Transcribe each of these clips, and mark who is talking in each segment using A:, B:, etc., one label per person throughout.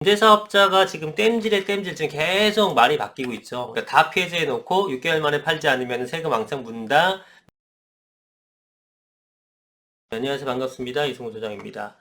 A: 임대사업자가 지금 땜질에 땜질 지금 계속 말이 바뀌고 있죠. 그러니까 다 폐지해 놓고 6개월 만에 팔지 않으면 세금 왕창 문다. 안녕하세요. 반갑습니다. 이승우 소장입니다.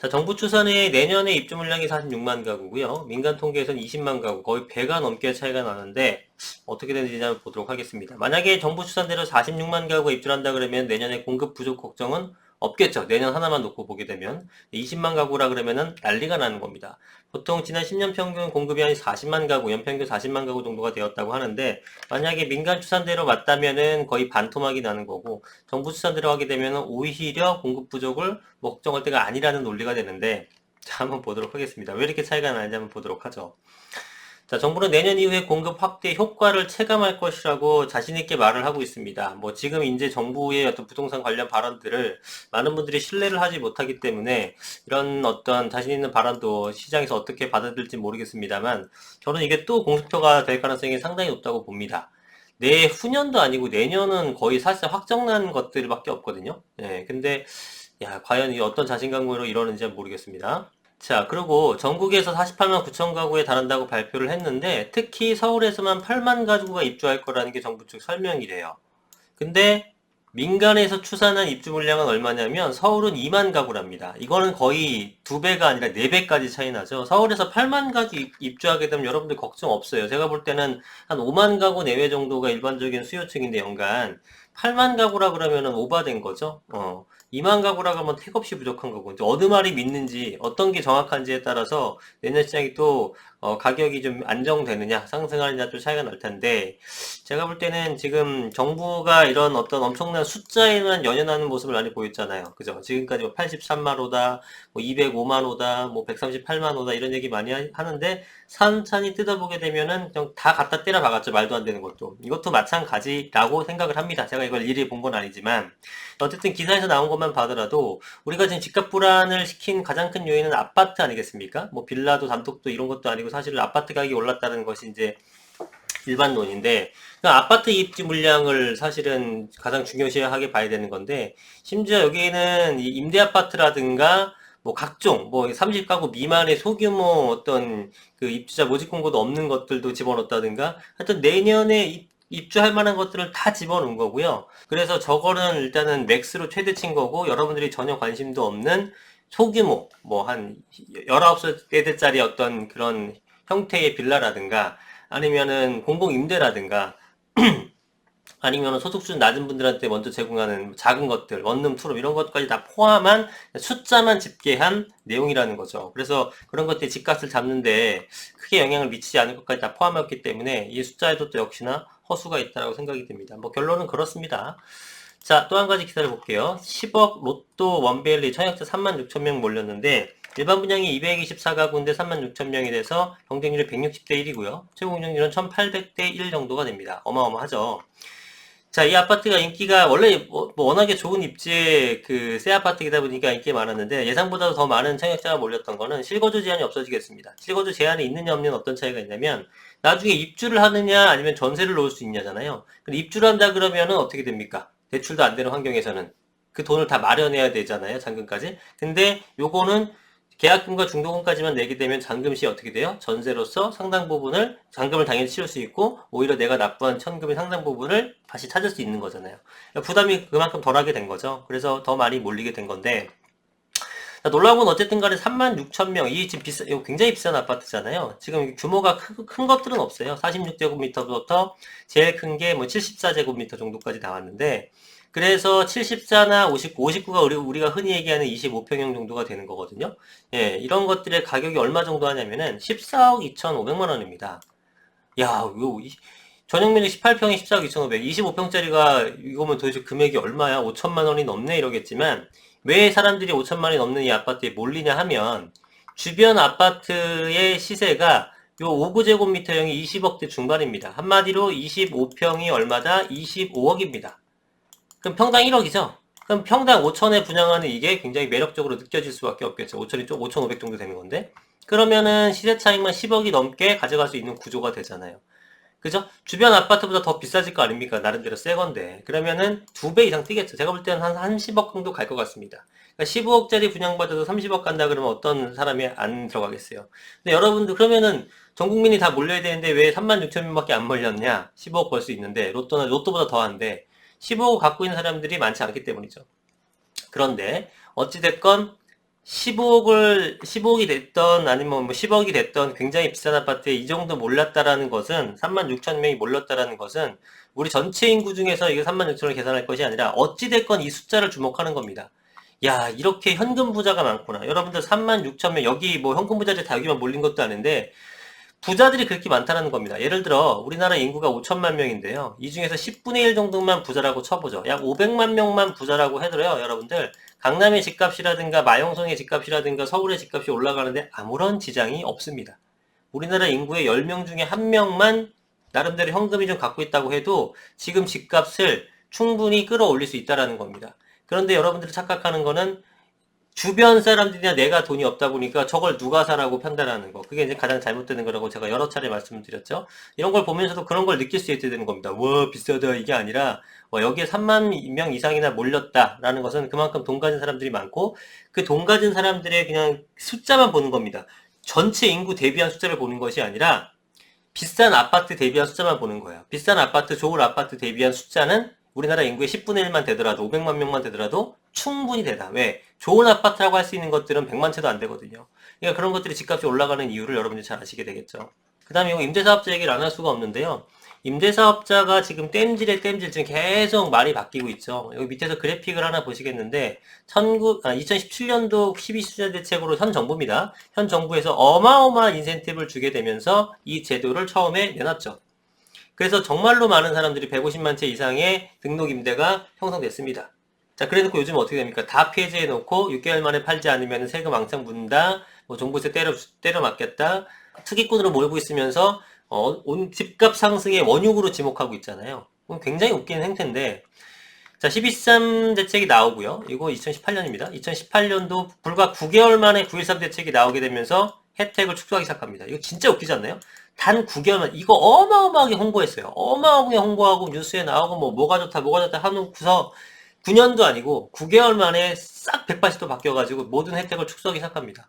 A: 자, 정부 추산에 내년에 입주 물량이 46만 가구고요. 민간 통계에서는 20만 가구, 거의 배가 넘게 차이가 나는데 어떻게 되는지 한번 보도록 하겠습니다. 만약에 정부 추산대로 46만 가구가 입주를 한다 그러면 내년에 공급 부족 걱정은 없겠죠. 내년 하나만 놓고 보게 되면 20만 가구라 그러면은 난리가 나는 겁니다. 보통 지난 10년 평균 공급이 한 40만 가구, 연평균 40만 가구 정도가 되었다고 하는데 만약에 민간 추산대로 맞다면은 거의 반토막이 나는 거고 정부 추산대로 하게 되면은 오히려 공급 부족을 뭐 걱정할 때가 아니라는 논리가 되는데 자 한번 보도록 하겠습니다. 왜 이렇게 차이가 나는지 한번 보도록 하죠. 자, 정부는 내년 이후에 공급 확대 효과를 체감할 것이라고 자신있게 말을 하고 있습니다. 뭐 지금 이제 정부의 어떤 부동산 관련 발언들을 많은 분들이 신뢰를 하지 못하기 때문에 이런 어떤 자신 있는 발언도 시장에서 어떻게 받아들일지 모르겠습니다만 저는 이게 또 공수표가 될 가능성이 상당히 높다고 봅니다. 내후년도 아니고 내년은 거의 사실 확정난 것들밖에 없거든요. 예, 근데 야, 과연 이 어떤 자신감으로 이러는지 모르겠습니다. 자, 그리고 전국에서 48만 9천 가구에 달한다고 발표를 했는데 특히 서울에서만 8만 가구가 입주할 거라는 게 정부 측 설명이래요. 근데 민간에서 추산한 입주 물량은 얼마냐면 서울은 2만 가구랍니다. 이거는 거의 2배가 아니라 4배까지 차이 나죠. 서울에서 8만 가구 입주하게 되면 여러분들 걱정 없어요. 제가 볼 때는 한 5만 가구 내외 정도가 일반적인 수요층인데 연간 8만 가구라 그러면은 오바된 거죠. 2만 가구라 그러면 택없이 부족한 거고. 이제 어느 말이 믿는지, 어떤 게 정확한지에 따라서 내년 시장이 또 가격이 좀 안정되느냐, 상승하느냐 좀 차이가 날 텐데, 제가 볼 때는 지금 정부가 이런 어떤 엄청난 숫자에만 연연하는 모습을 많이 보였잖아요. 그죠? 지금까지 뭐 83만 호다, 뭐 205만 호다, 뭐 138만 호다 이런 얘기 많이 하는데 산천히 뜯어보게 되면은 그냥 다 갖다 때려 박았죠. 말도 안 되는 것도. 이것도 마찬가지라고 생각을 합니다. 제가 이걸 일일이 본 건 아니지만 어쨌든 기사에서 나온 것만 봐더라도 우리가 지금 집값 불안을 시킨 가장 큰 요인은 아파트 아니겠습니까? 뭐 빌라도 단독도 이런 것도 아니고 사실 아파트 가격이 올랐다는 것이 이제 일반론인데 그 아파트 입지 물량을 사실은 가장 중요시하게 봐야 되는 건데 심지어 여기에는 이 임대 아파트라든가 뭐 각종 뭐 30가구 미만의 소규모 어떤 그 입주자 모집 공고도 없는 것들도 집어넣었다든가 하여튼 내년에 입주할 만한 것들을 다 집어넣은 거고요. 그래서 저거는 일단은 맥스로 최대치인 거고 여러분들이 전혀 관심도 없는 소규모 뭐 한 19세대짜리 어떤 그런 형태의 빌라라든가 아니면은 공공임대라든가 아니면 소득 수준 낮은 분들한테 먼저 제공하는 작은 것들, 원룸, 투룸 이런 것까지 다 포함한 숫자만 집계한 내용이라는 거죠. 그래서 그런 것들이 집값을 잡는데 크게 영향을 미치지 않을 것까지 다 포함했기 때문에 이 숫자에도 또 역시나 허수가 있다고 생각이 듭니다. 뭐 결론은 그렇습니다. 자, 또 한 가지 기사를 볼게요. 10억 로또 원벨리 청약자 3만 6천 명 몰렸는데 일반 분양이 224가구인데 3만 6천 명이 돼서 경쟁률이 160대 1이고요. 최고 경쟁률은 1800대 1 정도가 됩니다. 어마어마하죠. 자, 이 아파트가 인기가 원래 뭐 워낙에 좋은 입지의 그 새 아파트이다 보니까 인기가 많았는데 예상보다 더 많은 청약자가 몰렸던 거는 실거주 제한이 없어지겠습니다. 실거주 제한이 있느냐 없느냐 어떤 차이가 있냐면 나중에 입주를 하느냐 아니면 전세를 놓을 수 있냐잖아요. 근데 입주를 한다 그러면은 어떻게 됩니까? 대출도 안 되는 환경에서는 그 돈을 다 마련해야 되잖아요. 잔금까지. 근데 요거는 계약금과 중도금까지만 내게 되면 잔금 시 어떻게 돼요? 전세로서 상당 부분을 잔금을 당연히 치를 수 있고 오히려 내가 납부한 천금의 상당 부분을 다시 찾을 수 있는 거잖아요. 부담이 그만큼 덜하게 된 거죠. 그래서 더 많이 몰리게 된 건데 놀라운 건 어쨌든 간에 3만 6천 명, 이 지금 이거 굉장히 비싼 아파트잖아요. 지금 규모가 큰 것들은 없어요. 46제곱미터부터 제일 큰 게 뭐 74제곱미터 정도까지 나왔는데 그래서 74나 59, 59가 우리가 흔히 얘기하는 25평형 정도가 되는 거거든요. 예, 이런 것들의 가격이 얼마 정도 하냐면은 14억 2,500만 원입니다. 야, 이거 전용면적 18평에 14억 2,500, 25평짜리가 이거면 도대체 금액이 얼마야? 5천만 원이 넘네 이러겠지만 왜 사람들이 5천만 원이 넘는 이 아파트에 몰리냐 하면 주변 아파트의 시세가 요 5구제곱미터형이 20억대 중반입니다. 한마디로 25평이 얼마다? 25억입니다. 그럼 평당 1억이죠? 그럼 평당 5천에 분양하는 이게 굉장히 매력적으로 느껴질 수밖에 없겠죠. 5천이 좀 5,500 정도 되는 건데. 그러면은 시세 차익만 10억이 넘게 가져갈 수 있는 구조가 되잖아요. 그죠? 주변 아파트보다 더 비싸질 거 아닙니까? 나름대로 새 건데. 그러면은 2배 이상 뛰겠죠. 제가 볼 때는 한 30억 정도 갈 것 같습니다. 그러니까 15억짜리 분양받아도 30억 간다 그러면 어떤 사람이 안 들어가겠어요. 근데 여러분들 그러면은 전 국민이 다 몰려야 되는데 왜 3만 6천 명밖에 안 몰렸냐? 15억 벌 수 있는데 로또는 로또보다 더한데 15억 갖고 있는 사람들이 많지 않기 때문이죠. 그런데 어찌됐건 15억이 됐던 아니면 뭐 10억이 됐던 굉장히 비싼 아파트에 이 정도 몰렸다라는 것은 3만 6천 명이 몰렸다라는 것은 우리 전체 인구 중에서 이게 3만 6천을 계산할 것이 아니라 어찌됐건 이 숫자를 주목하는 겁니다. 야, 이렇게 현금 부자가 많구나. 여러분들 3만 6천 명 여기 뭐 현금 부자들 다 여기만 몰린 것도 아닌데 부자들이 그렇게 많다는 겁니다. 예를 들어 우리나라 인구가 5천만 명인데요. 이 중에서 10분의 1 정도만 부자라고 쳐보죠. 약 500만 명만 부자라고 해도요. 여러분들 강남의 집값이라든가 마용성의 집값이라든가 서울의 집값이 올라가는데 아무런 지장이 없습니다. 우리나라 인구의 10명 중에 1명만 나름대로 현금이 좀 갖고 있다고 해도 지금 집값을 충분히 끌어올릴 수 있다는 겁니다. 그런데 여러분들이 착각하는 거는 주변 사람들이나 내가 돈이 없다 보니까 저걸 누가 사라고 판단하는 거. 그게 이제 가장 잘못되는 거라고 제가 여러 차례 말씀을 드렸죠. 이런 걸 보면서도 그런 걸 느낄 수 있게 되는 겁니다. 와, 비싸다. 이게 아니라, 여기에 3만 명 이상이나 몰렸다라는 것은 그만큼 돈 가진 사람들이 많고, 그 돈 가진 사람들의 그냥 숫자만 보는 겁니다. 전체 인구 대비한 숫자를 보는 것이 아니라, 비싼 아파트 대비한 숫자만 보는 거예요. 비싼 아파트, 좋은 아파트 대비한 숫자는 우리나라 인구의 10분의 1만 되더라도 500만 명만 되더라도 충분히 되다. 왜? 좋은 아파트라고 할 수 있는 것들은 100만 채도 안 되거든요. 그러니까 그런 것들이 집값이 올라가는 이유를 여러분들이 잘 아시게 되겠죠. 그 다음에 이거 임대사업자 얘기를 안 할 수가 없는데요. 임대사업자가 지금 땜질에 땜질 지금 계속 말이 바뀌고 있죠. 여기 밑에서 그래픽을 하나 보시겠는데 2017년도 12수자 대책으로 현 정부입니다. 현 정부에서 어마어마한 인센티브를 주게 되면서 이 제도를 처음에 내놨죠. 그래서 정말로 많은 사람들이 150만 채 이상의 등록 임대가 형성됐습니다. 자, 그래 놓고 요즘 어떻게 됩니까? 다 폐지해 놓고 6개월 만에 팔지 않으면 세금 왕창 문다, 뭐 종부세 때려 맞겠다, 투기꾼으로 몰고 있으면서 온 집값 상승의 원흉으로 지목하고 있잖아요. 굉장히 웃기는 행태인데, 자, 12.13 대책이 나오고요. 이거 2018년입니다. 2018년도 불과 9개월 만에 9.13 대책이 나오게 되면서 혜택을 축소하기 시작합니다. 이거 진짜 웃기지 않나요? 단 9개월만 이거 어마어마하게 홍보했어요. 어마어마하게 홍보하고 뉴스에 나오고 뭐가 좋다 하면서 9년도 아니고 9개월 만에 싹 180도 바뀌어가지고 모든 혜택을 축소하기 시작합니다.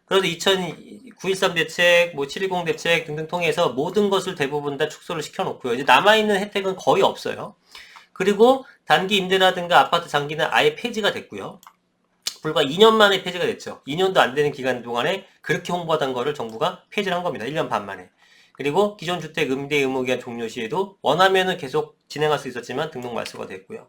A: 그래서 9.13 대책, 7.10 대책 등등 통해서 모든 것을 대부분 다 축소를 시켜놓고요. 이제 남아있는 혜택은 거의 없어요. 그리고 단기 임대라든가 아파트 장기는 아예 폐지가 됐고요. 불과 2년 만에 폐지가 됐죠. 2년도 안 되는 기간 동안에 그렇게 홍보하던 거를 정부가 폐지를 한 겁니다. 1년 반 만에. 그리고 기존 주택 임대 의무 기간 종료 시에도 원하면은 계속 진행할 수 있었지만 등록 말소가 됐고요.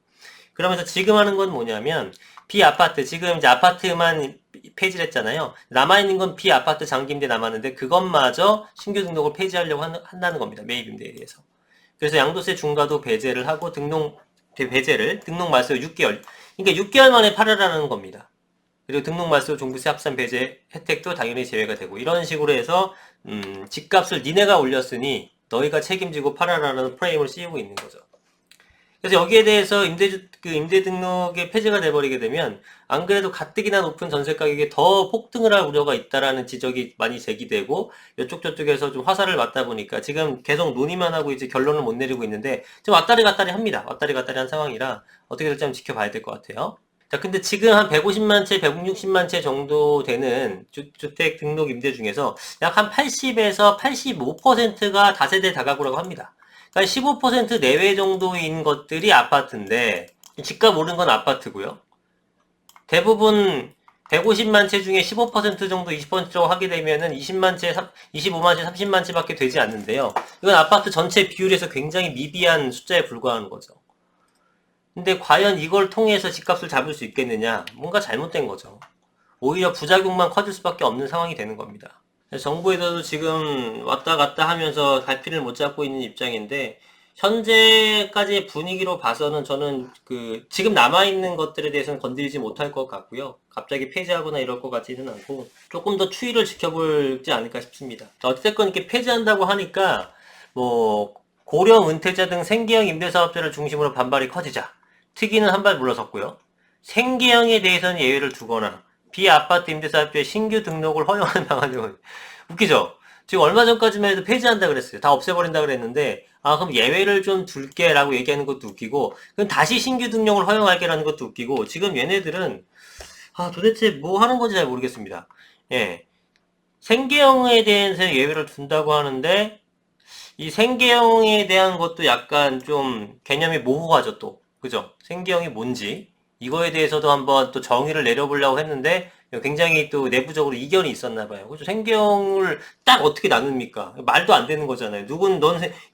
A: 그러면서 지금 하는 건 뭐냐면 비아파트, 지금 이제 아파트만 폐지를 했잖아요. 남아있는 건 비아파트 장기임대 남았는데 그것마저 신규 등록을 폐지하려고 한다는 겁니다. 매입임대에 대해서. 그래서 양도세 중과도 배제를 하고 등록 말소 6개월. 그러니까 6개월 만에 팔아라는 겁니다. 그리고 등록 말소 종부세 합산 배제 혜택도 당연히 제외가 되고 이런 식으로 해서 집값을 니네가 올렸으니 너희가 책임지고 팔아라는 프레임을 씌우고 있는 거죠. 그래서 여기에 대해서 임대 등록이 폐지가 돼버리게 되면 안 그래도 가뜩이나 높은 전세 가격에 더 폭등을 할 우려가 있다라는 지적이 많이 제기되고 이쪽 저쪽에서 좀 화살을 맞다 보니까 지금 계속 논의만 하고 이제 결론을 못 내리고 있는데 좀 왔다리 갔다리 합니다. 왔다리 갔다리 한 상황이라 어떻게 될지 한번 지켜봐야 될 것 같아요. 자, 근데 지금 한 150만 채, 160만 채 정도 되는 주택 등록 임대 중에서 약 한 80에서 85%가 다세대 다가구라고 합니다. 그러니까 15% 내외 정도인 것들이 아파트인데 집값 오른 건 아파트고요. 대부분 150만 채 중에 15% 정도, 20% 정도 하게 되면은 20만 채, 25만 채, 30만 채밖에 되지 않는데요. 이건 아파트 전체 비율에서 굉장히 미비한 숫자에 불과하는 거죠. 근데 과연 이걸 통해서 집값을 잡을 수 있겠느냐? 뭔가 잘못된 거죠. 오히려 부작용만 커질 수밖에 없는 상황이 되는 겁니다. 정부에서도 지금 왔다 갔다 하면서 갈피를 못 잡고 있는 입장인데 현재까지의 분위기로 봐서는 저는 지금 남아있는 것들에 대해서는 건드리지 못할 것 같고요. 갑자기 폐지하거나 이럴 것 같지는 않고 조금 더 추이를 지켜보지 않을까 싶습니다. 어쨌든 이렇게 폐지한다고 하니까 고령 은퇴자 등 생계형 임대사업자를 중심으로 반발이 커지자 특위는 한 발 물러섰고요. 생계형에 대해서는 예외를 두거나 비아파트 임대사업자의 신규 등록을 허용하는 방안을 웃기죠? 지금 얼마 전까지만 해도 폐지한다 그랬어요. 다 없애버린다 그랬는데 그럼 예외를 좀 둘게 라고 얘기하는 것도 웃기고 그럼 다시 신규 등록을 허용할게 라는 것도 웃기고 지금 얘네들은 도대체 뭐 하는 건지 잘 모르겠습니다. 예. 생계형에 대해서 예외를 둔다고 하는데, 이 생계형에 대한 것도 약간 좀 개념이 모호하죠, 또. 그죠? 생계형이 뭔지. 이거에 대해서도 한번 또 정의를 내려보려고 했는데, 굉장히 또 내부적으로 이견이 있었나 봐요. 그죠? 생계형을 딱 어떻게 나눕니까? 말도 안 되는 거잖아요.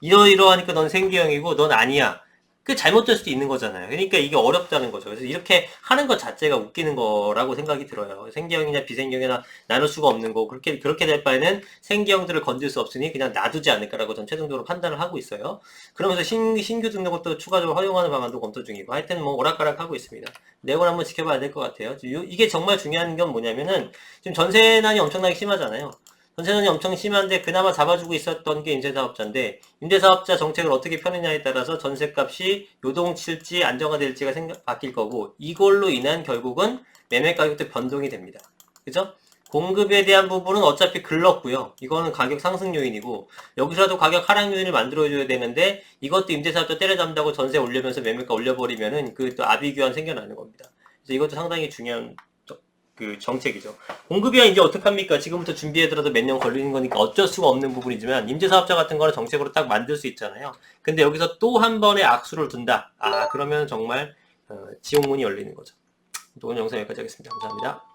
A: 이러이러하니까 넌 생계형이고, 넌 아니야. 그 잘못될 수도 있는 거잖아요. 그러니까 이게 어렵다는 거죠. 그래서 이렇게 하는 것 자체가 웃기는 거라고 생각이 들어요. 생계형이나 비생계형이나 나눌 수가 없는 거. 그렇게 될 바에는 생계형들을 건질 수 없으니 그냥 놔두지 않을까라고 전 최종적으로 판단을 하고 있어요. 그러면서 신규 등록을 또 추가적으로 허용하는 방안도 검토 중이고, 하여튼 뭐 오락가락 하고 있습니다. 내용을 한번 지켜봐야 될 것 같아요. 이게 정말 중요한 건 뭐냐면은, 지금 전세난이 엄청나게 심하잖아요. 전세난이 엄청 심한데 그나마 잡아주고 있었던 게 임대사업자인데, 임대사업자 정책을 어떻게 펴느냐에 따라서 전세값이 요동칠지 안정화될지가 바뀔 거고, 이걸로 인한 결국은 매매 가격도 변동이 됩니다. 그죠? 공급에 대한 부분은 어차피 글렀고요. 이거는 가격 상승 요인이고, 여기서라도 가격 하락 요인을 만들어줘야 되는데, 이것도 임대사업자 때려잡는다고 전세 올리면서 매매가 올려버리면은 그 또 아비규환 생겨나는 겁니다. 그래서 이것도 상당히 중요한 그 정책이죠. 공급이야 이제 어떡합니까? 지금부터 준비해더라도 몇 년 걸리는 거니까 어쩔 수가 없는 부분이지만, 임대사업자 같은 거는 정책으로 딱 만들 수 있잖아요. 근데 여기서 또 한 번의 악수를 둔다. 그러면 정말 지옥문이 열리는 거죠. 오늘 영상 여기까지 하겠습니다. 감사합니다.